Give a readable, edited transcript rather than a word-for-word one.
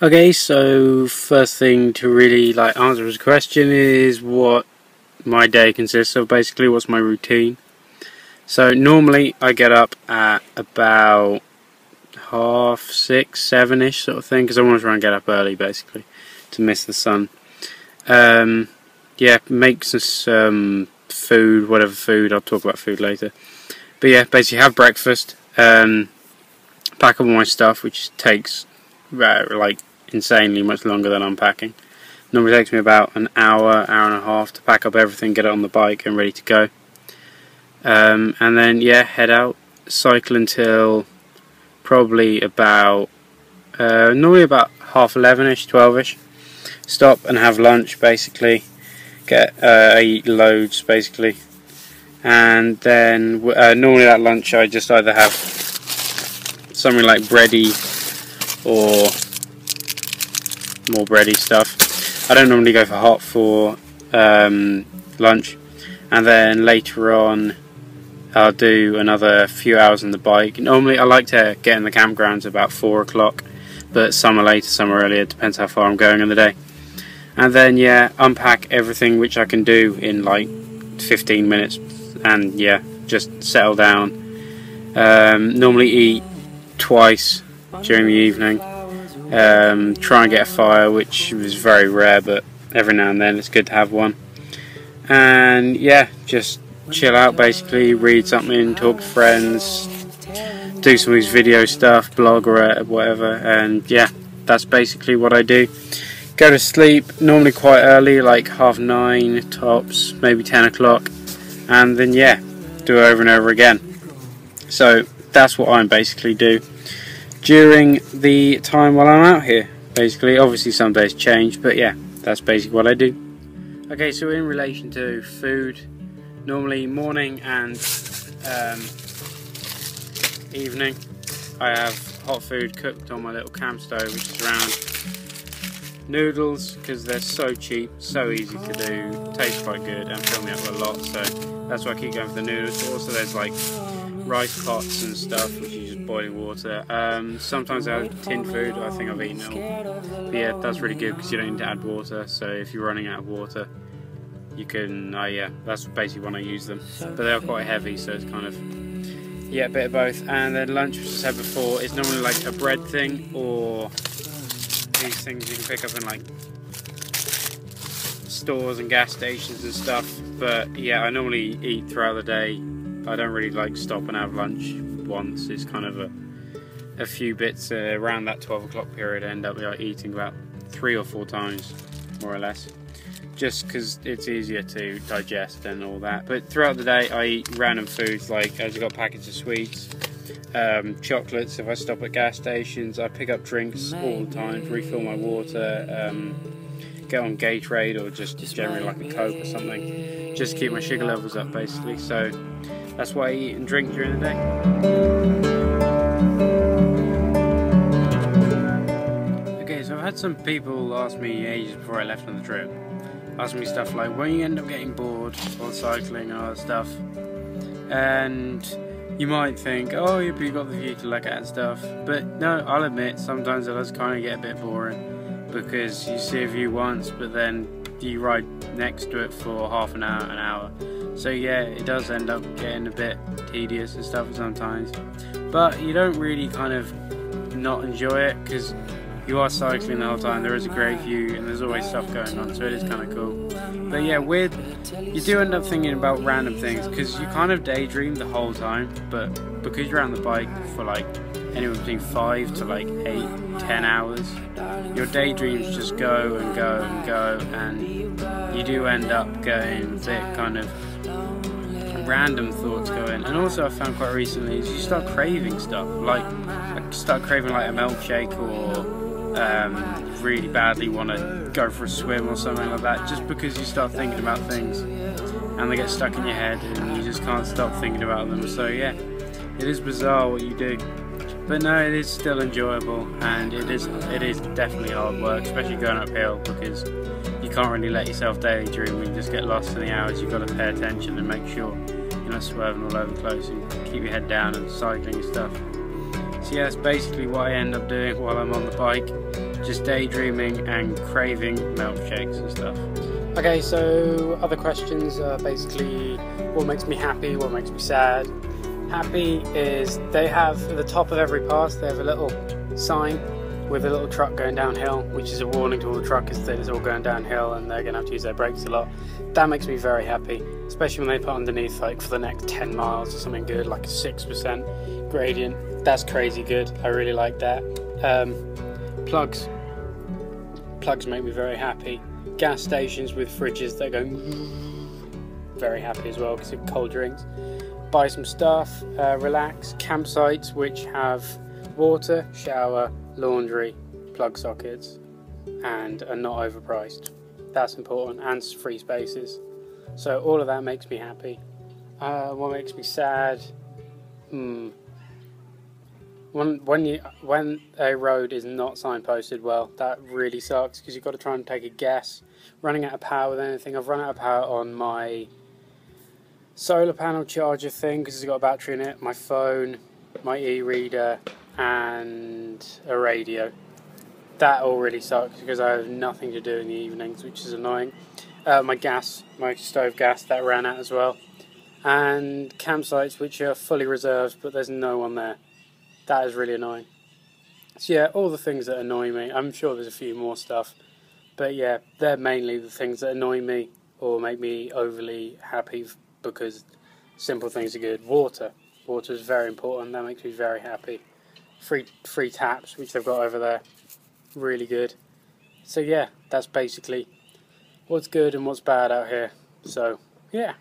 Okay, so first thing to really answer his question is what my day consists of. Basically, what's my routine. So normally I get up at about 6:30, 7ish sort of thing, because I want to try and get up early basically to miss the sun. Yeah, make some food, whatever food. I'll talk about food later. But yeah, basically have breakfast. Pack up all my stuff, which takes insanely much longer than unpacking. Normally takes me about an hour, hour and a half to pack up everything, get it on the bike and ready to go. And then yeah, head out, cycle until probably about normally about 11:30ish, 12ish. Stop and have lunch basically. I eat loads basically, and then normally at lunch I just either have something like bready or more bready stuff. I don't normally go for hot for lunch, and then later on I'll do another few hours on the bike. Normally I like to get in the campgrounds about 4 o'clock, but some are later, some are earlier, depends how far I'm going in the day. And then yeah, unpack everything which I can do in like 15 minutes, and yeah, just settle down. Normally eat twice during the evening. Try and get a fire, which is very rare, but every now and then it's good to have one. And yeah, just chill out basically, read something, talk to friends, do some of these video stuff, blog or whatever, and yeah, that's basically what I do. Go to sleep normally quite early, like 9:30 tops, maybe 10 o'clock, and then yeah, do it over and over again. So that's what I basically do during the time while I'm out here basically. Obviously some days change, but yeah, that's basically what I do. Okay, so in relation to food, normally morning and evening I have hot food cooked on my little camp stove, which is around noodles, because they're so cheap, so easy to do, taste quite good, and fill me up a lot, so that's why I keep going for the noodles. But also there's like rice pots and stuff, which is just boiling water. Sometimes I have tin food. I think I've eaten it all. But yeah, that's really good because you don't need to add water, so if you're running out of water you can, yeah, that's basically when I use them. But they are quite heavy, so it's kind of, yeah, a bit of both. And then lunch, which I said before, is normally like a bread thing, or these things you can pick up in like stores and gas stations and stuff. But yeah, I normally eat throughout the day. I don't really stop and have lunch once. It's kind of a few bits around that 12 o'clock period. I end up eating about 3 or 4 times, more or less, just because it's easier to digest and all that. But throughout the day I eat random foods, like I've got packets of sweets, chocolates. If I stop at gas stations, I pick up drinks all the time to refill my water, get on Gatorade or just generally like a Coke or something, just to keep my sugar levels up basically. So that's what I eat and drink during the day. Okay, so I've had some people ask me ages before I left on the trip, ask me stuff like, when you end up getting bored while cycling and all that stuff. And you might think, oh, you've got the view to look at and stuff, but no, I'll admit sometimes it does kind of get a bit boring, because you see a view once, but then you ride next to it for half an hour. So yeah, it does end up getting a bit tedious and stuff sometimes, but you don't really kind of not enjoy it, because you are cycling the whole time. There is a great view and there's always stuff going on, so it is kind of cool. But yeah, you do end up thinking about random things, because you kind of daydream the whole time, but because you're on the bike for like anywhere between 5 to like 8, 10 hours, your daydreams just go and go and go, and you do end up going a bit kind of random thoughts going. And also I found quite recently is you start craving stuff, like I start craving like a milkshake, or really badly want to go for a swim or something like that, just because you start thinking about things and they get stuck in your head and you just can't stop thinking about them. So yeah, it is bizarre what you do, but no, it is still enjoyable, and it is definitely hard work, especially going uphill, because you can't really let yourself daydream when you just get lost in the hours. You've got to pay attention and make sure you're not swerving all over the place, and keep your head down and cycling and stuff. So yeah, that's basically what I end up doing while I'm on the bike, just daydreaming and craving milkshakes and stuff. Okay, so other questions are basically what makes me happy, what makes me sad. Happy is they have at the top of every pass, they have a little sign with a little truck going downhill, which is a warning to all the truckers that it's all going downhill and they're going to have to use their brakes a lot. That makes me very happy, especially when they put underneath like for the next 10 miles or something good, like a 6% gradient. That's crazy good. I really like that. Plugs make me very happy. Gas stations with fridges that go very happy as well because of cold drinks. Buy some stuff, relax. Campsites which have water, shower, laundry, plug sockets, and are not overpriced. That's important, and free spaces. So all of that makes me happy. What makes me sad? When a road is not signposted well, that really sucks because you've got to try and take a guess. Running out of power with anything. I've run out of power on my solar panel charger thing because it's got a battery in it, my phone, my e-reader, and a radio. That all really sucks because I have nothing to do in the evenings, which is annoying. My stove gas, that ran out as well. And campsites which are fully reserved but there's no one there. That is really annoying. So yeah, all the things that annoy me. I'm sure there's a few more stuff, but yeah, they're mainly the things that annoy me or make me overly happy because simple things are good. Water is very important. That makes me very happy. Free taps, which they've got over there, really good. So yeah, that's basically what's good and what's bad out here. So yeah.